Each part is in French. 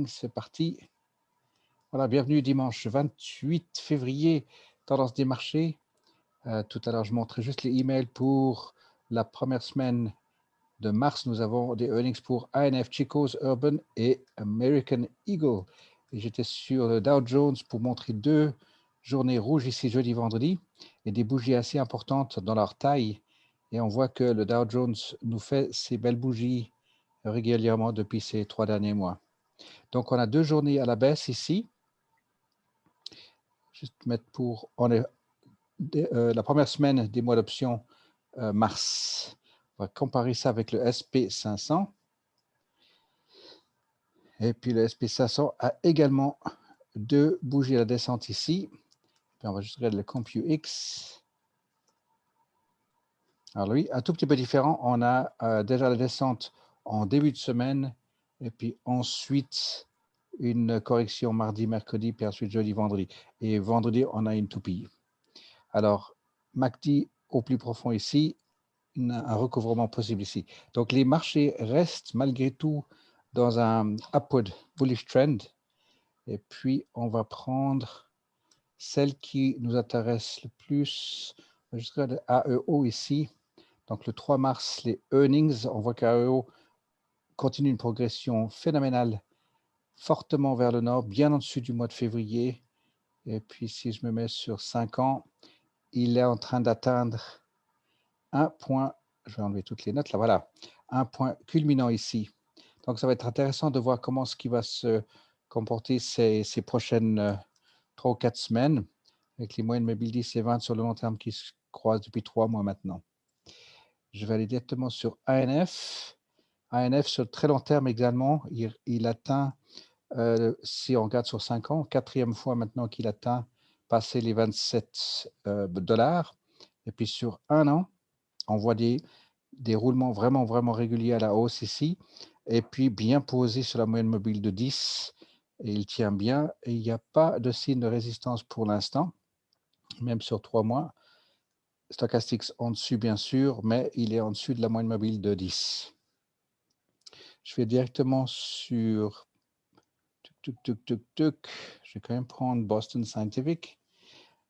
C'est parti. Voilà, bienvenue dimanche 28 février, tendance des marchés. Tout à l'heure, je montrais juste les emails pour la première semaine de mars. Nous avons des earnings pour ANF, Chico's, Urban et American Eagle. Et j'étais sur le Dow Jones pour montrer deux journées rouges ici, jeudi, vendredi, et des bougies assez importantes dans leur taille. Et on voit que le Dow Jones nous fait ces belles bougies régulièrement depuis ces 3 derniers mois. Donc, on a deux journées à la baisse ici. Juste mettre pour... On est la première semaine des mois d'option mars. On va comparer ça avec le SP500. Et puis le SP500 a également deux bougies à la descente ici. Puis on va juste regarder le CompuX. Alors lui, un tout petit peu différent. On a déjà la descente en début de semaine. Et puis ensuite, une correction mardi, mercredi, puis ensuite jeudi, vendredi. Et vendredi, on a une toupie. Alors, MACD au plus profond ici, un recouvrement possible ici. Donc, les marchés restent malgré tout dans un upward bullish trend. Et puis, on va prendre celle qui nous intéresse le plus. On va juste regarder AEO ici. Donc, le 3 mars, les earnings, on voit qu'AEO continue une progression phénoménale, fortement vers le nord, bien en dessus du mois de février. Et puis, si je me mets sur 5 ans, il est en train d'atteindre un point, je vais enlever toutes les notes là, voilà, un point culminant ici. Donc, ça va être intéressant de voir comment ce qui va se comporter ces prochaines 3 ou 4 semaines, avec les moyennes mobiles 10 et 20 sur le long terme qui se croisent depuis 3 mois maintenant. Je vais aller directement sur ANF. ANF, sur le très long terme également, il atteint, si on regarde sur 5 ans, quatrième fois maintenant qu'il atteint passer les 27 dollars. Et puis sur un an, on voit des roulements vraiment, vraiment réguliers à la hausse ici. Et puis bien posé sur la moyenne mobile de 10. Et il tient bien. Et il n'y a pas de signe de résistance pour l'instant, même sur 3 mois. Stochastics en dessus, bien sûr, mais il est en dessus de la moyenne mobile de 10. Je vais directement sur... Je vais quand même prendre Boston Scientific.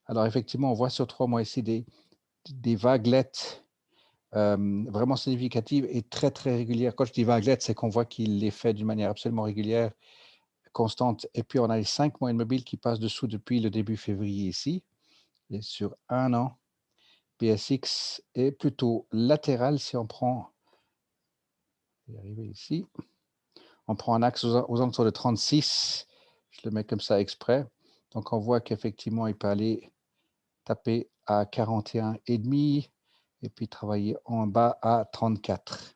Alors, effectivement, on voit sur 3 mois ici des vaguelettes vraiment significatives et très, très régulières. Quand je dis vaguelettes, c'est qu'on voit qu'il les fait d'une manière absolument régulière, constante. Et puis, on a les 5 moyennes mobiles qui passent dessous depuis le début février ici. Et sur un an, PSX est plutôt latéral si on prend... Je vais arriver ici. On prend un axe aux alentours de 36. Je le mets comme ça exprès. Donc, on voit qu'effectivement, il peut aller taper à 41,5 et puis travailler en bas à 34.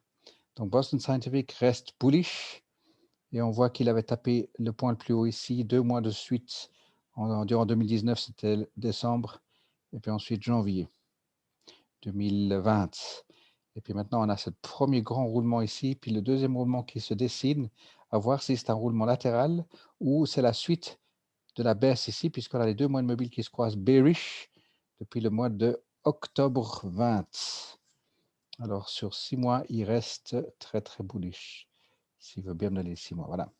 Donc, Boston Scientific reste bullish et on voit qu'il avait tapé le point le plus haut ici 2 mois de suite. Durant 2019, c'était décembre et puis ensuite janvier 2020. Et puis maintenant, on a ce premier grand roulement ici, puis le deuxième roulement qui se dessine, à voir si c'est un roulement latéral ou c'est la suite de la baisse ici, puisqu'on a les deux moyennes mobiles qui se croisent bearish depuis le mois de octobre 20. Alors, sur 6 mois, il reste très, très bullish. S'il veut bien me donner 6 mois, voilà.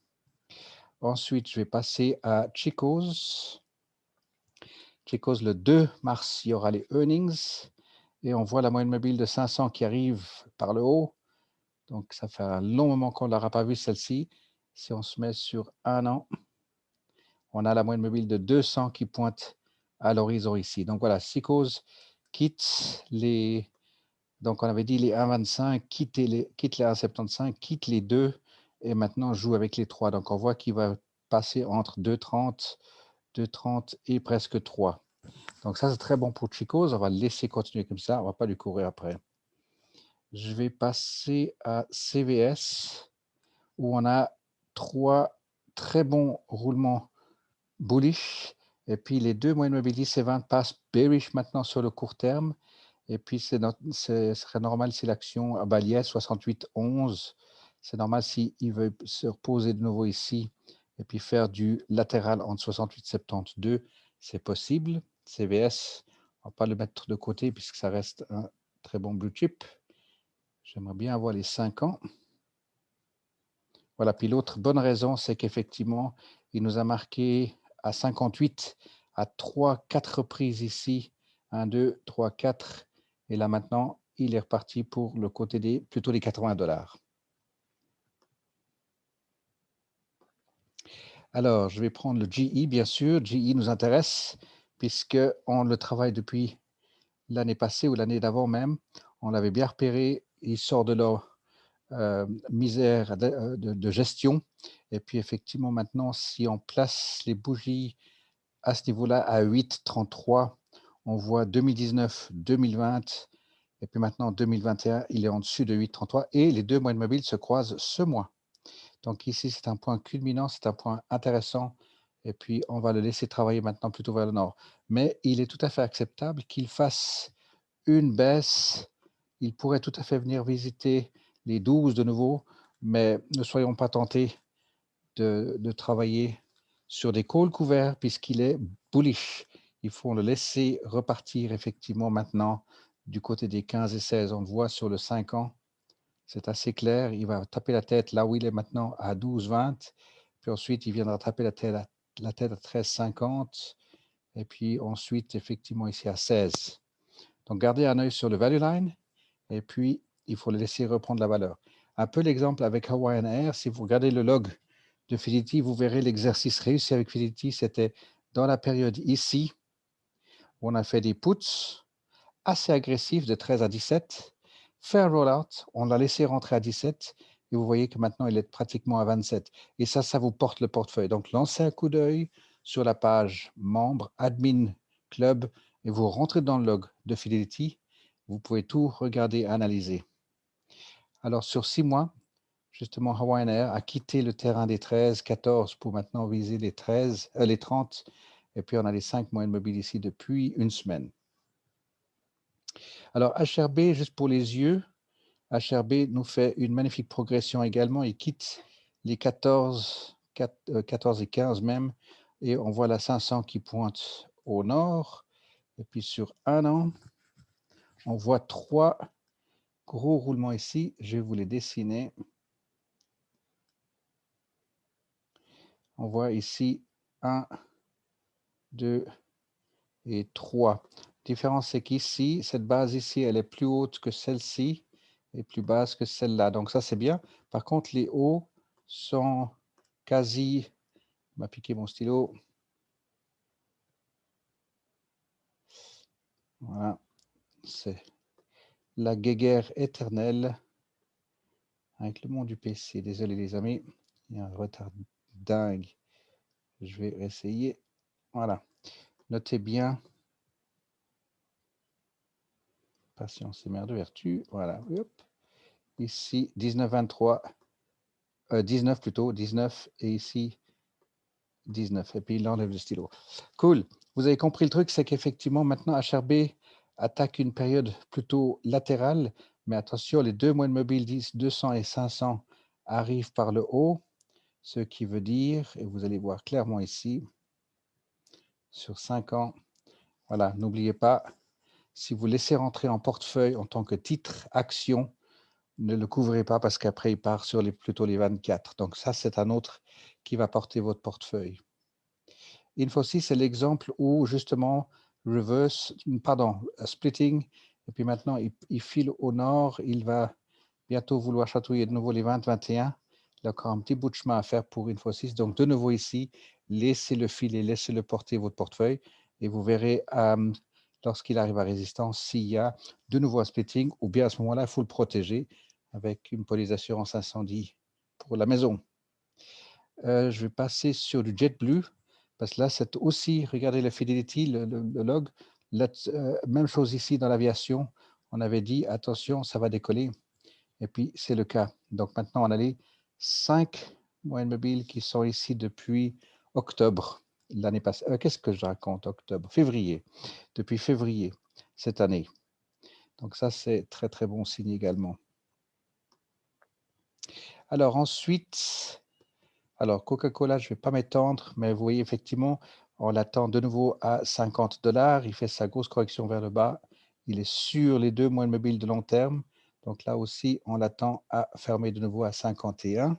Ensuite, je vais passer à Chico's. Chico's, le 2 mars, il y aura les earnings. Et on voit la moyenne mobile de 500 qui arrive par le haut. Donc, ça fait un long moment qu'on ne l'aura pas vue, celle-ci. Si on se met sur un an, on a la moyenne mobile de 200 qui pointe à l'horizon ici. Donc, voilà, Chico's quitte les... Donc, on avait dit les 1,25, quitte les 1,75, quitte les deux et maintenant joue avec les 3. Donc, on voit qu'il va passer entre 2,30, 2,30 et presque 3. Donc, ça, c'est très bon pour Chico's. On va le laisser continuer comme ça. On ne va pas lui courir après. Je vais passer à CVS où on a 3 très bons roulements bullish. Et puis, les deux moyennes mobiles 10 et 20 passent bearish maintenant sur le court terme. Et puis, ce serait normal si l'action à Baliès 68,11. C'est normal s'il veut se reposer de nouveau ici et puis faire du latéral entre 68,72. C'est possible. CVS, on ne va pas le mettre de côté puisque ça reste un très bon blue chip. J'aimerais bien avoir les 5 ans. Voilà, puis l'autre bonne raison, c'est qu'effectivement, il nous a marqué à 58 à 3-4 reprises ici. 1, 2, 3, 4. Et là maintenant, il est reparti pour le côté des plutôt les 80 $. Alors, je vais prendre le GE, bien sûr. GE nous intéresse puisqu'on le travaille depuis l'année passée ou l'année d'avant même. On l'avait bien repéré. Il sort de leur misère de gestion. Et puis, effectivement, maintenant, si on place les bougies à ce niveau-là, à 8,33, on voit 2019, 2020. Et puis maintenant, 2021, il est en dessus de 8,33 et les deux moyennes mobiles se croisent ce mois. Donc ici, c'est un point culminant, c'est un point intéressant. Et puis, on va le laisser travailler maintenant plutôt vers le nord. Mais il est tout à fait acceptable qu'il fasse une baisse. Il pourrait tout à fait venir visiter les 12 de nouveau, mais ne soyons pas tentés de travailler sur des calls couverts puisqu'il est bullish. Il faut le laisser repartir effectivement maintenant du côté des 15 et 16. On le voit sur le 5 ans. C'est assez clair. Il va taper la tête là où il est maintenant à 12,20. Puis ensuite, il viendra taper la tête à 13,50. Et puis ensuite, effectivement, ici à 16. Donc, gardez un œil sur le value line. Et puis, il faut le laisser reprendre la valeur. Un peu l'exemple avec Hawaiian Air. Si vous regardez le log de Fidelity, vous verrez l'exercice réussi avec Fidelity. C'était dans la période ici, où on a fait des puts assez agressif de 13 à 17. Fait un rollout, on l'a laissé rentrer à 17 et vous voyez que maintenant il est pratiquement à 27. Et ça vous porte le portefeuille. Donc lancez un coup d'œil sur la page membre, admin club et vous rentrez dans le log de Fidelity. Vous pouvez tout regarder, analyser. Alors sur 6 mois, justement, Hawaiian Air a quitté le terrain des 13, 14 pour maintenant viser les 13, les 30. Et puis on a les 5 moyennes mobiles ici depuis une semaine. Alors, HRB, juste pour les yeux, HRB nous fait une magnifique progression également. Il quitte les 14 et 15 même, et on voit la 500 qui pointe au nord. Et puis sur un an, on voit 3 gros roulements ici. Je vais vous les dessiner. On voit ici 1, 2 et 3. La différence, c'est qu'ici, cette base ici, elle est plus haute que celle-ci et plus basse que celle-là. Donc ça, c'est bien. Par contre, les hauts sont quasi... On m'a piqué mon stylo. Voilà. C'est la guéguerre éternelle avec le monde du PC. Désolé, les amis. Il y a un retard dingue. Je vais essayer. Voilà. Notez bien. Patience et mère de vertu. Voilà. Hop. Ici, 19, 23. 19 plutôt. 19. Et ici, 19. Et puis, il enlève le stylo. Cool. Vous avez compris le truc, c'est qu'effectivement, maintenant, HRB attaque une période plutôt latérale. Mais attention, les deux moyennes mobiles 200 et 500 arrivent par le haut. Ce qui veut dire, et vous allez voir clairement ici, sur 5 ans, voilà, n'oubliez pas, si vous laissez rentrer en portefeuille en tant que titre, action, ne le couvrez pas parce qu'après, il part sur plutôt les 24. Donc ça, c'est un autre qui va porter votre portefeuille. Infosys, c'est l'exemple où justement, splitting, et puis maintenant, il file au nord, il va bientôt vouloir chatouiller de nouveau les 20-21. Il a encore un petit bout de chemin à faire pour Infosys. Donc, de nouveau ici, laissez-le filer, laissez-le porter votre portefeuille et vous verrez lorsqu'il arrive à résistance s'il y a de nouveau un splitting ou bien à ce moment-là, il faut le protéger avec une police d'assurance incendie pour la maison. Je vais passer sur du JetBlue parce que là, c'est aussi, regardez la Fidelity, le log. Même chose ici dans l'aviation. On avait dit, attention, ça va décoller. Et puis, c'est le cas. Donc, maintenant, on a les 5 moyennes mobiles qui sont ici depuis octobre l'année passée. Qu'est-ce que je raconte? Octobre, février. Depuis février cette année. Donc, ça, c'est très, très bon signe également. Alors, ensuite, Coca-Cola, je ne vais pas m'étendre, mais vous voyez, effectivement, on l'attend de nouveau à 50 $. Il fait sa grosse correction vers le bas. Il est sur les deux moyennes mobiles de long terme. Donc là aussi, on l'attend à fermer de nouveau à 51.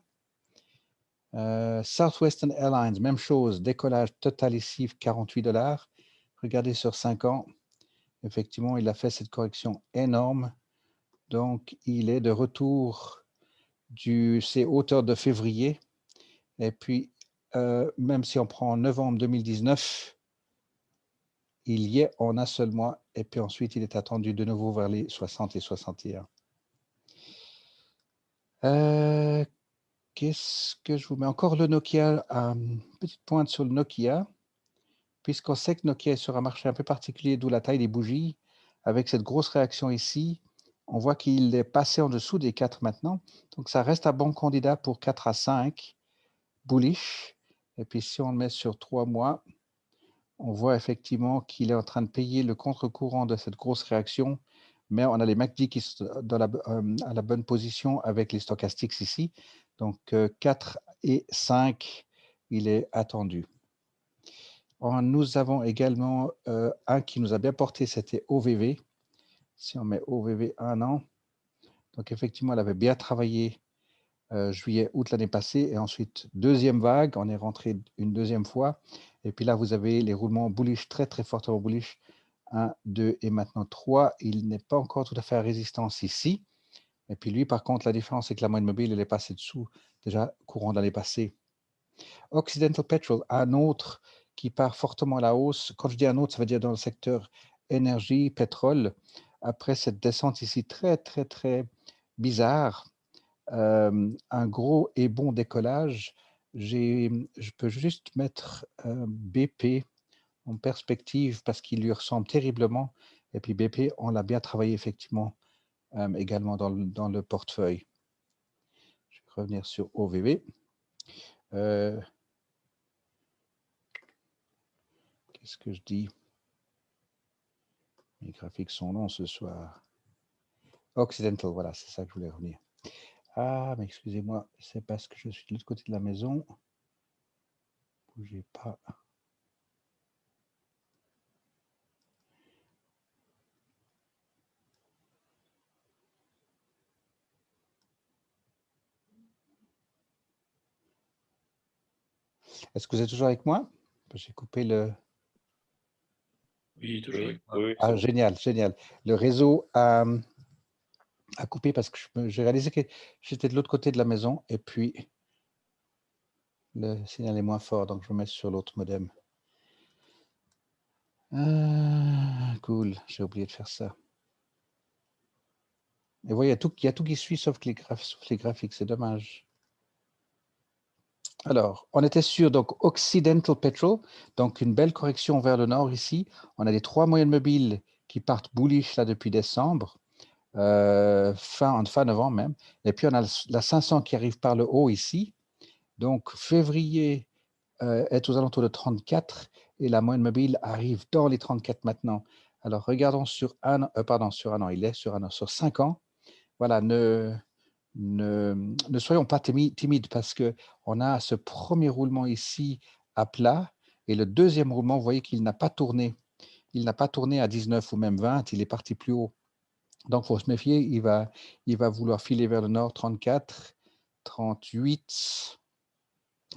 Southwestern Airlines, même chose, décollage total ici, 48 $. Regardez sur 5 ans, effectivement, il a fait cette correction énorme. Donc, il est de retour ses hauteurs de février. Et puis, même si on prend novembre 2019, il y est en un seul mois. Et puis ensuite, il est attendu de nouveau vers les 60 et 61. Qu'est-ce que je vous mets? Encore le Nokia, petite pointe sur le Nokia, puisqu'on sait que Nokia est sur un marché un peu particulier, d'où la taille des bougies. Avec cette grosse réaction ici, on voit qu'il est passé en dessous des 4 maintenant. Donc, ça reste un bon candidat pour 4 à 5, bullish. Et puis, si on le met sur 3 mois, on voit effectivement qu'il est en train de payer le contre-courant de cette grosse réaction. Mais on a les MACD qui sont à la bonne position avec les stochastiques ici. Donc, 4 et 5, il est attendu. Nous avons également un qui nous a bien porté, c'était OVV. Si on met OVV 1 an, donc effectivement, elle avait bien travaillé juillet, août l'année passée. Et ensuite, deuxième vague, on est rentré une deuxième fois. Et puis là, vous avez les roulements bullish, très, très fortement bullish. 1, 2 et maintenant 3. Il n'est pas encore tout à fait à résistance ici. Et puis lui, par contre, la différence, c'est que la moyenne mobile, elle est passée dessous, déjà courant d'année passée. Occidental Petrol, un autre qui part fortement à la hausse. Quand je dis un autre, ça veut dire dans le secteur énergie, pétrole. Après cette descente ici très, très, très bizarre, un gros et bon décollage. Je peux juste mettre BP en perspective parce qu'il lui ressemble terriblement. Et puis BP, on l'a bien travaillé effectivement également dans le portefeuille. Je vais revenir sur OVV. Qu'est-ce que je dis? Les graphiques sont longs ce soir. Occidental, voilà, c'est ça que je voulais revenir. Ah, mais excusez-moi, c'est parce que je suis de l'autre côté de la maison. Bougez pas. Est-ce que vous êtes toujours avec moi? J'ai coupé le... Oui, toujours avec moi. Oui, Ah, génial, génial. Le réseau a coupé parce que j'ai réalisé que j'étais de l'autre côté de la maison et puis le signal est moins fort, donc je vais mettre sur l'autre modem. Cool, j'ai oublié de faire ça. Et vous voyez, il y a tout qui suit sauf les graphiques, c'est dommage. Alors, on était sur donc Occidental Petrol, donc une belle correction vers le nord ici. On a les 3 moyennes mobiles qui partent bullish là depuis décembre, fin novembre même. Et puis on a la 500 qui arrive par le haut ici. Donc février est aux alentours de 34 et la moyenne mobile arrive dans les 34 maintenant. Alors regardons sur un an, il est sur 5 ans. Voilà, ne soyons pas timides parce qu'on a ce premier roulement ici à plat et le deuxième roulement, vous voyez qu'il n'a pas tourné. Il n'a pas tourné à 19 ou même 20, il est parti plus haut. Donc, il faut se méfier, il va vouloir filer vers le nord, 34, 38.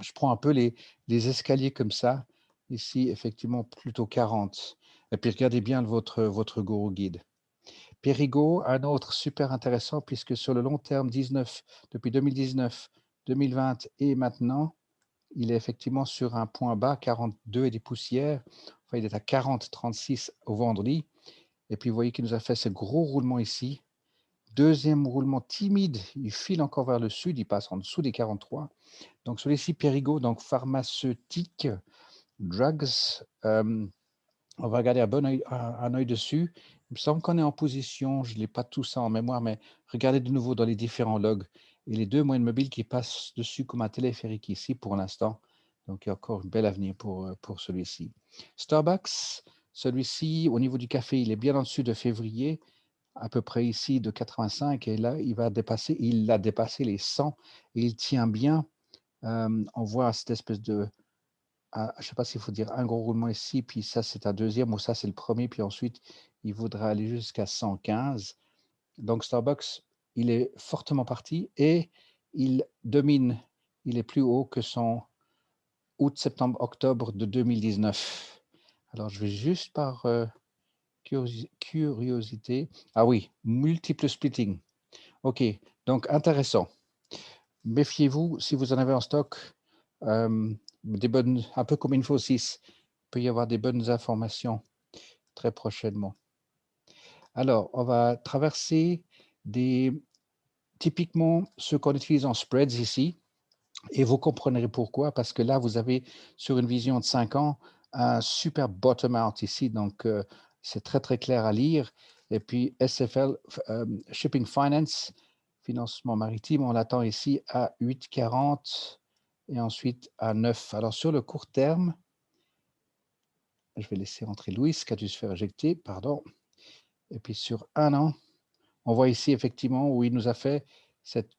Je prends un peu les escaliers comme ça. Ici, effectivement, plutôt 40. Et puis, regardez bien votre Guru Guide. Périgo, un autre super intéressant puisque sur le long terme, depuis 2019, 2020 et maintenant, il est effectivement sur un point bas, 42 et des poussières. Enfin, il est à 40,36 au vendredi. Et puis, vous voyez qu'il nous a fait ce gros roulement ici. Deuxième roulement timide, il file encore vers le sud, il passe en dessous des 43. Donc, celui-ci, Périgo, donc pharmaceutique, drugs. On va regarder un œil dessus. Il me semble qu'on est en position, je n'ai pas tout ça en mémoire, mais regardez de nouveau dans les différents logs. Et les 2 moyennes mobiles qui passent dessus comme un téléphérique ici pour l'instant. Donc, il y a encore un bel avenir pour celui-ci. Starbucks, celui-ci, au niveau du café, il est bien en dessus de février, à peu près ici de 85. Et là, il a dépassé les 100 et il tient bien. On voit cette espèce de je ne sais pas s'il faut dire un gros roulement ici, puis ça c'est un deuxième, ou ça c'est le premier, puis ensuite il voudra aller jusqu'à 115. Donc Starbucks, il est fortement parti et il domine il est plus haut que son août, septembre, octobre de 2019. Alors, je vais juste par curiosité. Ah oui, multiple splitting. OK, donc intéressant. Méfiez-vous si vous en avez en stock, des bonnes, un peu comme Infosys, il peut y avoir des bonnes informations très prochainement. Alors, on va traverser typiquement ce qu'on utilise en spreads ici, et vous comprendrez pourquoi, parce que là, vous avez sur une vision de 5 ans un super bottom out ici, donc c'est très très clair à lire. Et puis SFL, Shipping Finance, financement maritime, on l'attend ici à 8,40 et ensuite à 9. Alors sur le court terme, je vais laisser entrer Louis qui a dû se faire éjecter, pardon. Et puis sur un an, on voit ici effectivement où il nous a fait cette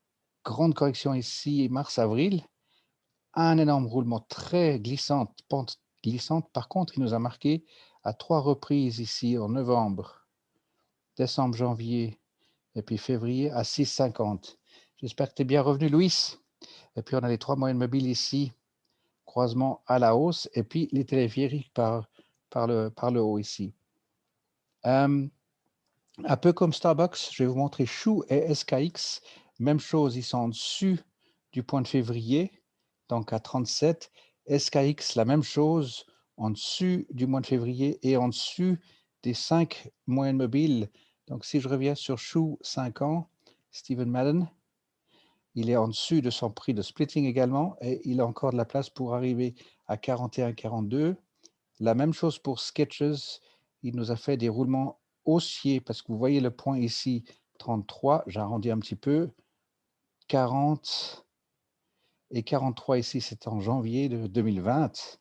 grande correction ici, mars-avril, un énorme roulement très glissante, pente glissante. Par contre, il nous a marqué à 3 reprises ici en novembre, décembre, janvier et puis février à 6,50. J'espère que tu es bien revenu, Louis. Et puis on a les 3 moyennes mobiles ici, croisement à la hausse, et puis les téléphériques par le haut ici. Un peu comme Starbucks, je vais vous montrer Chou et SKX. Même chose, ils sont en dessus du point de février, donc à 37. SKX, la même chose, en dessus du mois de février et en dessus des 5 moyennes mobiles. Donc si je reviens sur Chou 5 ans, Stephen Madden, il est en dessus de son prix de splitting également et il a encore de la place pour arriver à 41,42. La même chose pour Sketches, il nous a fait des roulements haussiers parce que vous voyez le point ici, 33, j'arrondis un petit peu, 40 et 43 ici, c'est en janvier de 2020.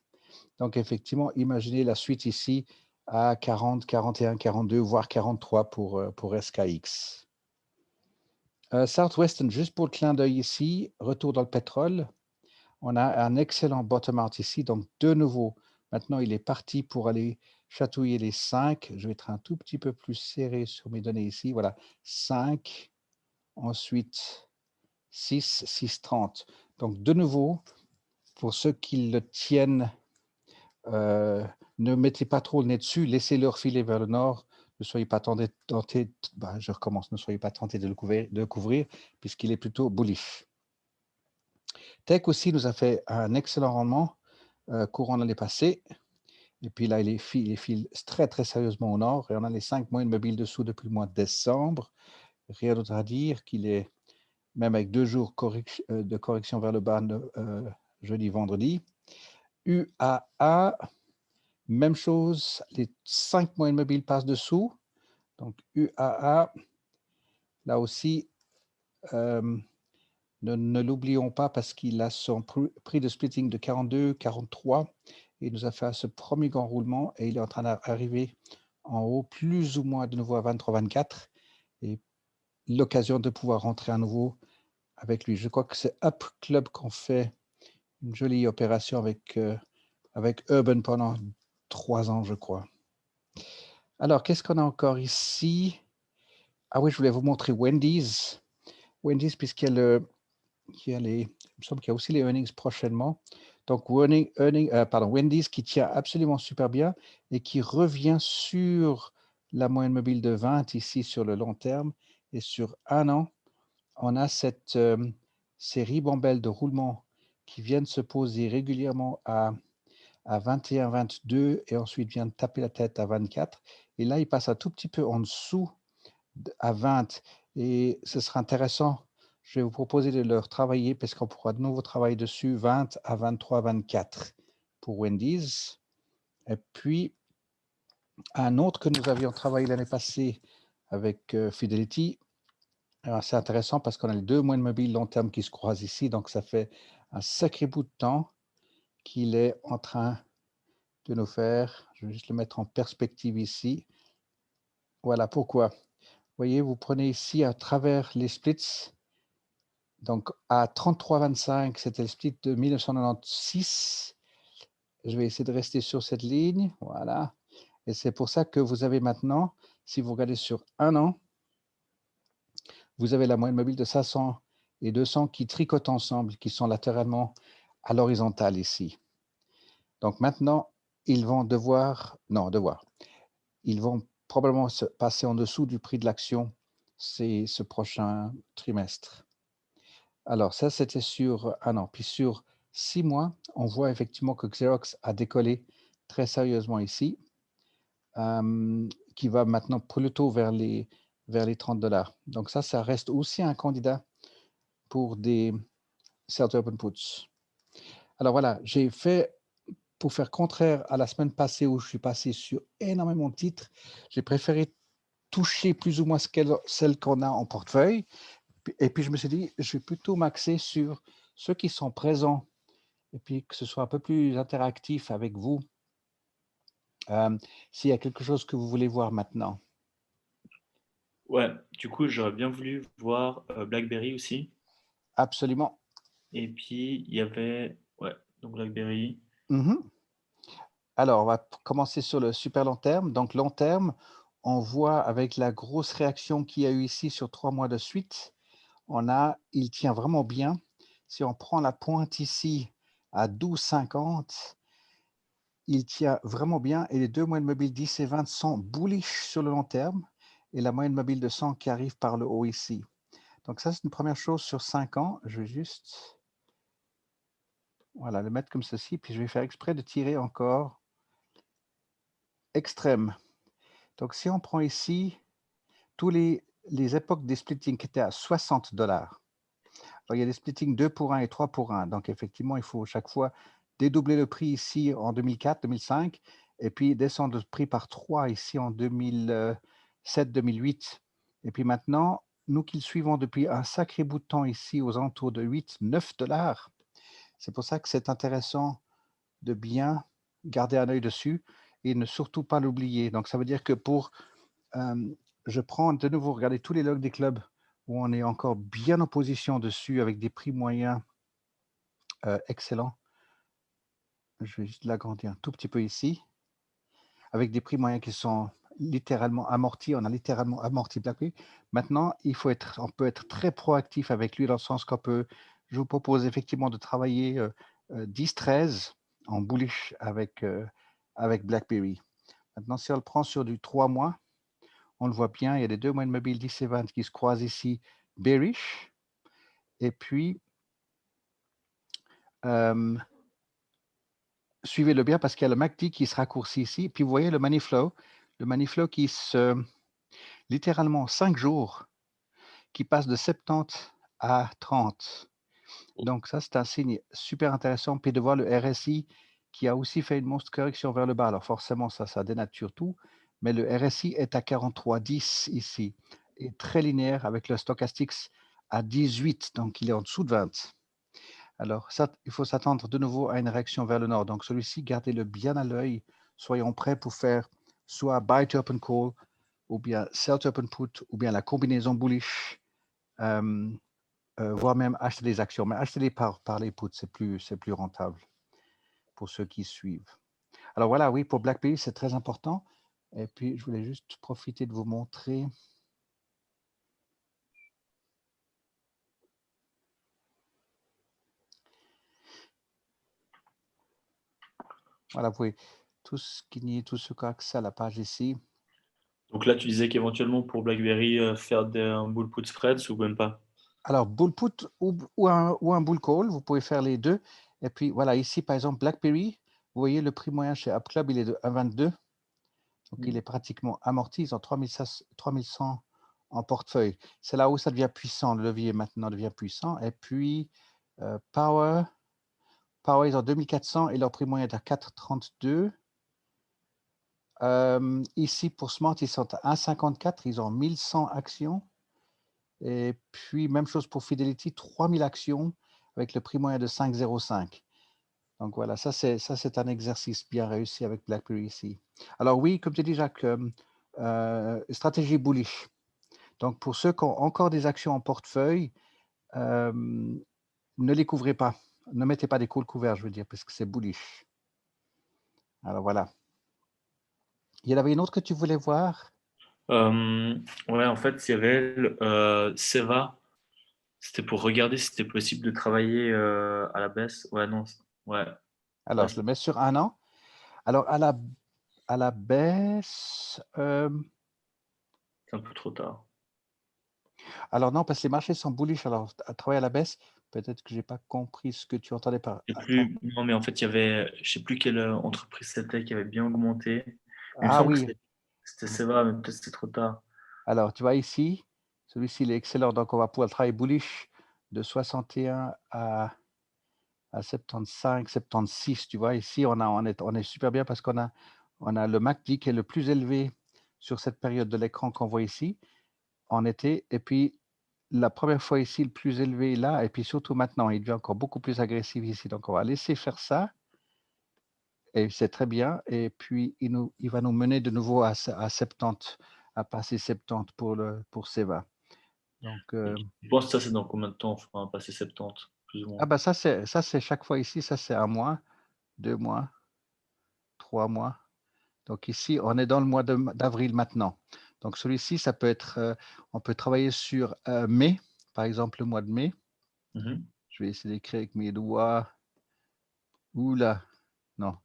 Donc effectivement, imaginez la suite ici à 40, 41, 42, voire 43 pour SKX. Southwestern, juste pour le clin d'œil ici, retour dans le pétrole. On a un excellent bottom out ici, donc de nouveau, maintenant il est parti pour aller chatouiller les 5. Je vais être un tout petit peu plus serré sur mes données ici. Voilà, 5, ensuite 6, 6,30. Donc de nouveau, pour ceux qui le tiennent, ne mettez pas trop le nez dessus, laissez-le filer vers le nord. Ne soyez pas tentés, je recommence, ne soyez pas tentés de le couvrir puisqu'il est plutôt bullish. Tech aussi nous a fait un excellent rendement courant l'année passée. Et puis là, il file très, très sérieusement au nord. Et on a les 5 moyennes mobiles dessous depuis le mois de décembre. Rien d'autre à dire qu'il est, même avec 2 jours de correction vers le bas, jeudi, vendredi. UAA, même chose. Les 5 moyennes mobiles passent dessous. Donc UAA, là aussi, ne l'oublions pas parce qu'il a son prix de splitting de 42, 43. Il nous a fait ce premier grand roulement et il est en train d'arriver en haut, plus ou moins de nouveau à 23, 24. Et l'occasion de pouvoir rentrer à nouveau avec lui. Je crois que c'est Up Club qu'on fait une jolie opération avec Urban pendant 3 ans, je crois. Alors, qu'est-ce qu'on a encore ici? Ah oui, je voulais vous montrer Wendy's. Wendy's, puisqu'il y a il me semble qu'il y a aussi les earnings prochainement. Donc, Wendy's qui tient absolument super bien et qui revient sur la moyenne mobile de 20 ici sur le long terme. Et sur un an, on a ces ribambelles de roulement qui viennent se poser régulièrement à 21, 22 et ensuite viennent taper la tête à 24. Et là, il passe un tout petit peu en dessous à 20. Et ce sera intéressant. Je vais vous proposer de leur travailler parce qu'on pourra de nouveau travailler dessus 20 à 23, 24 pour Wendy's. Et puis, un autre que nous avions travaillé l'année passée avec Fidelity. C'est intéressant parce qu'on a les 2 moyennes mobiles long terme qui se croisent ici. Donc, ça fait un sacré bout de temps qu'il est en train de nous faire. Je vais juste le mettre en perspective ici. Voilà pourquoi. Vous voyez, vous prenez ici à travers les splits. Donc, à 33,25, c'était le split de 1996. Je vais essayer de rester sur cette ligne. Voilà. Et c'est pour ça que vous avez maintenant, si vous regardez sur un an, vous avez la moyenne mobile de et 200 qui tricotent ensemble, qui sont latéralement à l'horizontale ici. Donc maintenant, ils vont ils vont probablement se passer en dessous du prix de l'action ce prochain trimestre. Alors ça, c'était sur un an. Puis sur 6 mois, on voit effectivement que Xerox a décollé très sérieusement ici, qui va maintenant plutôt vers les $30. Donc ça reste aussi un candidat pour des Sell to Open Puts. Alors voilà, j'ai fait, pour faire contraire à la semaine passée où je suis passé sur énormément de titres, j'ai préféré toucher plus ou moins celles qu'on a en portefeuille. Et puis je me suis dit, je vais plutôt m'axer sur ceux qui sont présents et puis que ce soit un peu plus interactif avec vous. S'il y a quelque chose que vous voulez voir maintenant. Ouais, du coup, j'aurais bien voulu voir BlackBerry aussi. Absolument. Et puis, il y avait, ouais, donc BlackBerry. Mhm. Alors, on va commencer sur le super long terme. Donc, long terme, on voit avec la grosse réaction qu'il y a eu ici sur 3 mois de suite, il tient vraiment bien. Si on prend la pointe ici à 12,50, il tient vraiment bien et les 2 moyennes mobiles 10 et 20 sont bullish sur le long terme et la moyenne mobile de 100 qui arrive par le haut ici. Donc ça, c'est une première chose sur 5 ans. Je vais juste le mettre comme ceci, puis je vais faire exprès de tirer encore extrême. Donc si on prend ici tous les époques des splittings qui étaient à $60. Alors, il y a des splittings 2 pour 1 et 3 pour 1. Donc, effectivement, il faut chaque fois dédoubler le prix ici en 2004, 2005, et puis descendre le prix par 3 ici en 2007, 2008. Et puis maintenant, nous qui le suivons depuis un sacré bout de temps ici aux alentours de 8, $9. C'est pour ça que c'est intéressant de bien garder un œil dessus et ne surtout pas l'oublier. Donc, ça veut dire que je prends de nouveau, regardez tous les logs des clubs où on est encore bien en position dessus avec des prix moyens excellents. Je vais juste l'agrandir un tout petit peu ici, avec des prix moyens qui sont littéralement amortis. On a littéralement amorti BlackBerry. Maintenant, on peut être très proactif avec lui dans le sens je vous propose effectivement de travailler 10-13 en bullish avec BlackBerry. Maintenant, si on le prend sur du 3 mois, on le voit bien, il y a les 2 moyennes mobiles 10 et 20 qui se croisent ici, bearish. Et puis, suivez-le bien parce qu'il y a le MACD qui se raccourcit ici. Puis vous voyez le money flow qui littéralement 5 jours, qui passe de 70 à 30. Donc ça, c'est un signe super intéressant. Puis de voir le RSI qui a aussi fait une monstre correction vers le bas. Alors forcément, ça dénature tout. Mais le RSI est à 43,10 ici et très linéaire avec le stochastique à 18. Donc il est en dessous de 20. Alors ça, il faut s'attendre de nouveau à une réaction vers le nord. Donc celui-ci, gardez-le bien à l'œil. Soyons prêts pour faire soit buy to open call, ou bien sell to open put, ou bien la combinaison bullish, voire même acheter des actions. Mais acheter par les puts, c'est plus rentable pour ceux qui suivent. Alors voilà, oui, pour BlackBerry, c'est très important. Et puis, je voulais juste profiter de vous montrer. Voilà, vous voyez tout ce qui a accès à la page ici. Donc là, tu disais qu'éventuellement pour BlackBerry, faire un bull put spreads ou même pas? Alors, bull put ou un bull call, vous pouvez faire les deux. Et puis, voilà, ici, par exemple, BlackBerry, vous voyez le prix moyen chez UpClub, il est de 1,22. Donc, il est pratiquement amorti. Ils ont 3100 en portefeuille. C'est là où ça devient puissant. Le levier maintenant devient puissant. Et puis, Power, ils ont 2400 et leur prix moyen est à 4,32. Ici, pour Smart, ils sont à 1,54. Ils ont 1100 actions. Et puis, même chose pour Fidelity, 3000 actions avec le prix moyen de 5,05. Donc voilà, ça c'est un exercice bien réussi avec BlackBerry ici. Alors oui, comme tu dis, Jacques, stratégie bullish. Donc pour ceux qui ont encore des actions en portefeuille, ne les couvrez pas. Ne mettez pas des calls couverts, je veux dire, parce que c'est bullish. Alors voilà. Il y en avait une autre que tu voulais voir? Ouais, en fait, il y avait Seva. C'était pour regarder si c'était possible de travailler, à la baisse. Ouais, non, ouais, Alors, là, je le mets sur un an. Alors, à la baisse, c'est un peu trop tard. alors non, parce que les marchés sont bullish. Alors, à travailler à la baisse, peut-être que j'ai pas compris ce que tu entendais par. Je sais Attends. plus, non, mais en fait, il y avait, je sais plus quelle entreprise c'était qui avait bien augmenté. Il me Ah semble que oui. c'était Seva, mais peut-être c'était trop tard. Alors, tu vois ici, celui-ci, il est excellent. Donc, on va pouvoir travailler bullish de 61 à 75, 76. Tu vois, ici, on est super bien parce on a le MACD qui est le plus élevé sur cette période de l'écran qu'on voit ici en été. Et puis, la première fois ici, le plus élevé là. Et puis, surtout maintenant, il devient encore beaucoup plus agressif ici. Donc, on va laisser faire ça. Et c'est très bien. Et puis, il va nous mener de nouveau à 70, à passer 70 pour Seva. Donc, Je pense que ça, c'est dans combien de temps? Enfin, passer 70, plus ou ah moins. bah ça, c'est chaque fois ici, ça c'est un mois, 2 mois, 3 mois. Donc ici, on est dans le mois d'avril maintenant. Donc celui-ci, ça peut être, on peut travailler sur mai, par exemple le mois de mai. Mhm. Je vais essayer d'écrire avec mes doigts. Oula, non,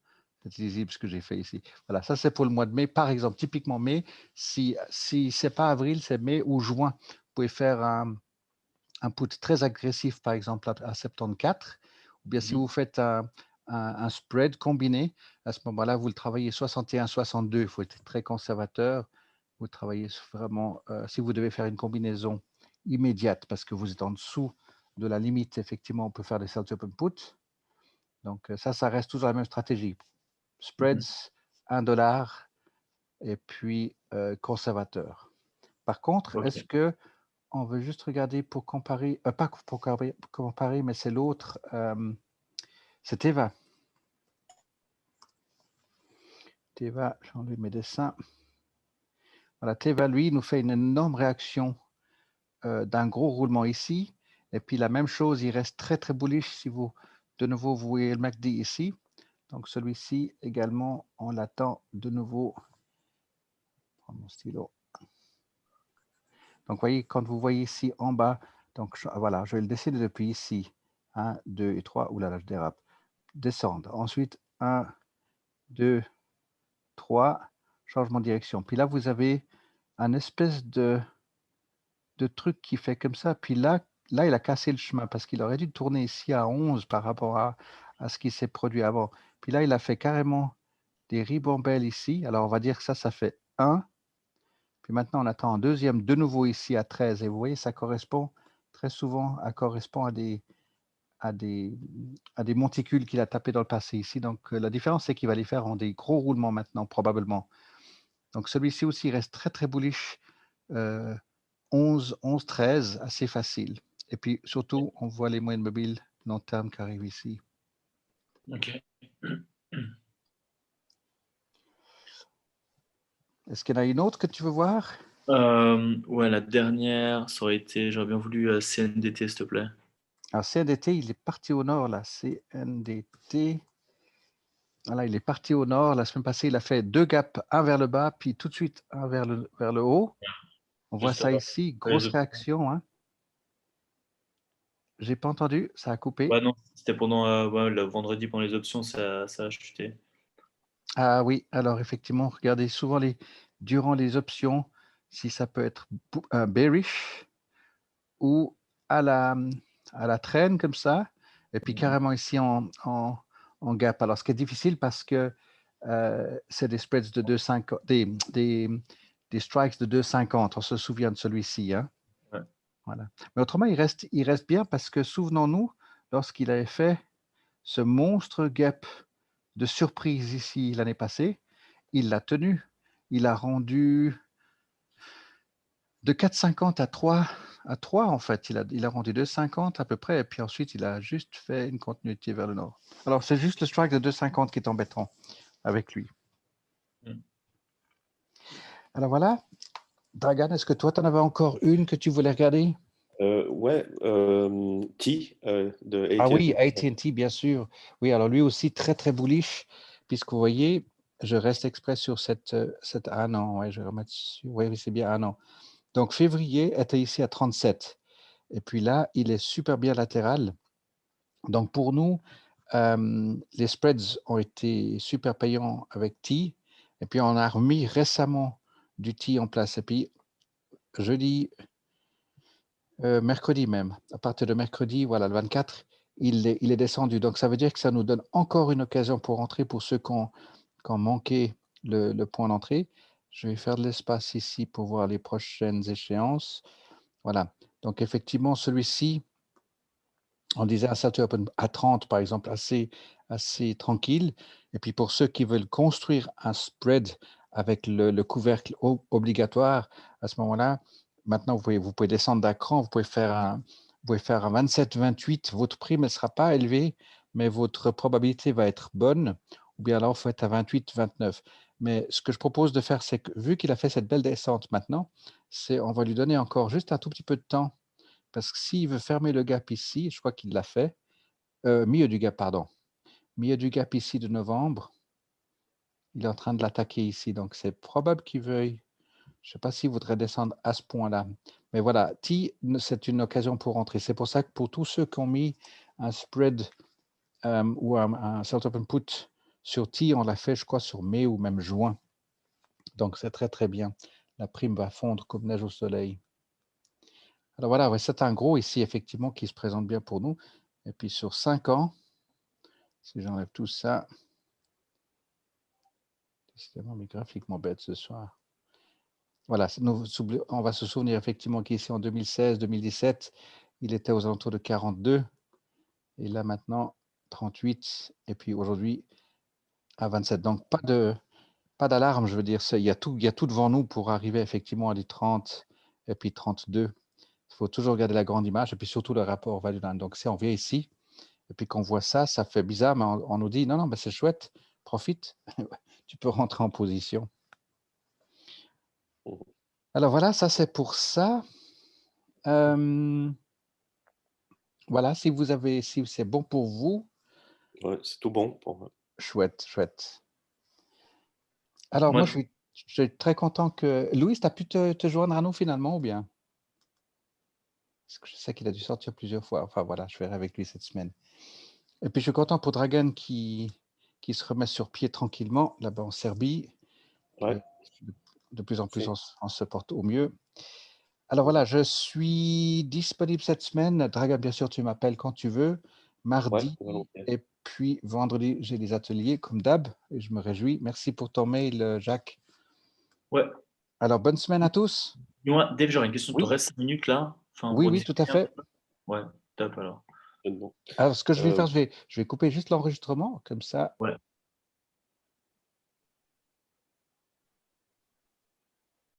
c'est lisible ce que j'ai fait ici. Voilà, ça c'est pour le mois de mai. Par exemple, typiquement mai, si c'est pas avril, c'est mai ou juin. Vous pouvez faire un put très agressif, par exemple à 74, ou bien si Mhm. vous faites un spread combiné, à ce moment-là, vous le travaillez 61-62, il faut être très conservateur, vous travaillez vraiment, si vous devez faire une combinaison immédiate, parce que vous êtes en dessous de la limite, effectivement, on peut faire des sell open put, donc ça reste toujours la même stratégie, Mhm. spreads, 1 $, et puis conservateur. Par contre, Ok. est-ce que on veut juste regarder pour comparer, pas pour comparer, mais c'est l'autre, c'est Teva. Teva, j'ai enlevé mes dessins. Voilà, Teva, lui, nous fait une énorme réaction d'un gros roulement ici. Et puis la même chose, il reste très très bullish si vous, de nouveau, vous voyez le MACD ici. Donc celui-ci également, on l'attend de nouveau. Prends mon stylo. Donc, vous voyez, quand vous voyez ici en bas, donc voilà, je vais le dessiner depuis ici. 1, 2 et 3. Ouh là là, je dérape. Descendre. Ensuite, 1, 2, 3, changement de direction. Puis là, vous avez un espèce de truc qui fait comme ça. Puis là, il a cassé le chemin parce qu'il aurait dû tourner ici à 11 par rapport à ce qui s'est produit avant. Puis là, il a fait carrément des ribambelles ici. Alors, on va dire que ça fait 1. Puis maintenant, on attend un deuxième de nouveau ici à 13. Et vous voyez, ça correspond très souvent correspond à des, à des monticules qu'il a tapé dans le passé ici. Donc, la différence, c'est qu'il va les faire en des gros roulements maintenant, probablement. Donc, celui-ci aussi reste très, très bullish. 11, 11, 13, assez facile. Et puis, surtout, on voit les moyennes mobiles long terme qui arrivent ici. Ok. Est-ce qu'il y en a une autre que tu veux voir? Ouais, la dernière, ça aurait été, j'aurais bien voulu CNDT, s'il te plaît. Alors, CNDT, il est parti au nord, là. CNDT. Voilà, il est parti au nord. La semaine passée, il a fait 2 gaps, un vers le bas, puis tout de suite un vers le haut. On voit Juste ça ici, grosse les réaction. Hein. J'ai pas entendu, ça a coupé. Ouais, non, c'était pendant ouais, le vendredi pendant les options, ça a chuté. Ah oui, alors effectivement, regardez souvent durant les options, si ça peut être bearish ou à la, à la traîne comme ça, et puis Mhm. carrément ici en gap. Alors, ce qui est difficile parce que c'est des spreads de 2,50, des strikes de 2,50. On se souvient de celui-ci. Hein. Ouais. Voilà. Mais autrement, il reste bien parce que souvenons-nous, lorsqu'il avait fait ce monstre gap de surprise ici l'année passée, il l'a tenu. Il a rendu de 4,50 à 3 en fait. Il a rendu 2,50 à peu près, et puis ensuite, il a juste fait une continuité vers le nord. Alors, c'est juste le strike de 2,50 qui est embêtant avec lui. Mhm. Alors voilà, Dragan, est-ce que toi, tu en avais encore une que tu voulais regarder? Ouais, T de Ah oui, AT&T. AT&T, bien sûr. Oui, alors lui aussi, très, très bullish, puisque vous voyez, je reste exprès sur cette un an. Ouais, je vais remettre sur. Oui, c'est bien un an. Donc, février était ici à 37. Et puis là, il est super bien latéral. Donc pour nous, les spreads ont été super payants avec T. Et puis on a remis récemment du T en place. Et puis jeudi, mercredi même, à partir de mercredi, voilà, le 24, il est descendu. Donc ça veut dire que ça nous donne encore une occasion pour entrer pour ceux qui ont manqué le point d'entrée. Je vais faire de l'espace ici pour voir les prochaines échéances. Voilà. Donc effectivement, celui-ci, on disait un Saturday Open à 30, par exemple, assez tranquille. Et puis pour ceux qui veulent construire un spread avec le couvercle obligatoire, à ce moment-là, maintenant, vous pouvez descendre d'un cran, vous pouvez faire un 27-28. Votre prime ne sera pas élevée, mais votre probabilité va être bonne. Ou bien alors, vous faites à 28-29. Mais ce que je propose de faire, c'est que vu qu'il a fait cette belle descente maintenant, on va lui donner encore juste un tout petit peu de temps. Parce que s'il veut fermer le gap ici, je crois qu'il l'a fait, milieu du gap, pardon. Milieu du gap ici de novembre, il est en train de l'attaquer ici. Donc, c'est probable qu'il veuille, je ne sais pas s'il voudrait descendre à ce point-là. Mais voilà, T, c'est une occasion pour rentrer. C'est pour ça que pour tous ceux qui ont mis un spread ou un Salt Open Put sur T, on l'a fait, je crois, sur mai ou même juin. Donc, c'est très, très bien. La prime va fondre comme neige au soleil. Alors voilà, ouais, c'est un gros ici, effectivement, qui se présente bien pour nous. Et puis sur 5 ans, si j'enlève tout ça, décidément, mes graphiques m'embêtent ce soir. Voilà, on va se souvenir effectivement qu'ici en 2016-2017, il était aux alentours de 42. Et là maintenant, 38. Et puis aujourd'hui, à 27. Donc pas d'alarme, je veux dire. Il y a tout devant nous pour arriver effectivement à des 30 et puis 32. Il faut toujours garder la grande image et puis surtout le rapport value-line. Donc si on vient ici, et puis qu'on voit ça, ça fait bizarre, mais on nous dit non, mais c'est chouette, profite, tu peux rentrer en position. Alors voilà, ça c'est pour ça. Voilà, si c'est bon pour vous. Ouais, c'est tout bon pour moi. Chouette. Alors moi, je suis très content que... Louis, tu as pu te joindre à nous finalement ou bien? Parce que je sais qu'il a dû sortir plusieurs fois. Enfin voilà, je verrai avec lui cette semaine. Et puis je suis content pour Dragan qui se remet sur pied tranquillement là-bas en Serbie. Ouais. De plus en plus, on se porte au mieux. Alors voilà, je suis disponible cette semaine. Dragan, bien sûr, tu m'appelles quand tu veux. Mardi et puis vendredi, j'ai des ateliers comme d'hab et je me réjouis. Merci pour ton mail, Jacques. Ouais. Alors, bonne semaine à tous. Dis-moi, Dave, j'aurais une question. Tu restes 5 minutes là Oui, tout à fait. Ouais, top alors. Alors, ce que je vais faire, je vais couper juste l'enregistrement, comme ça. Ouais.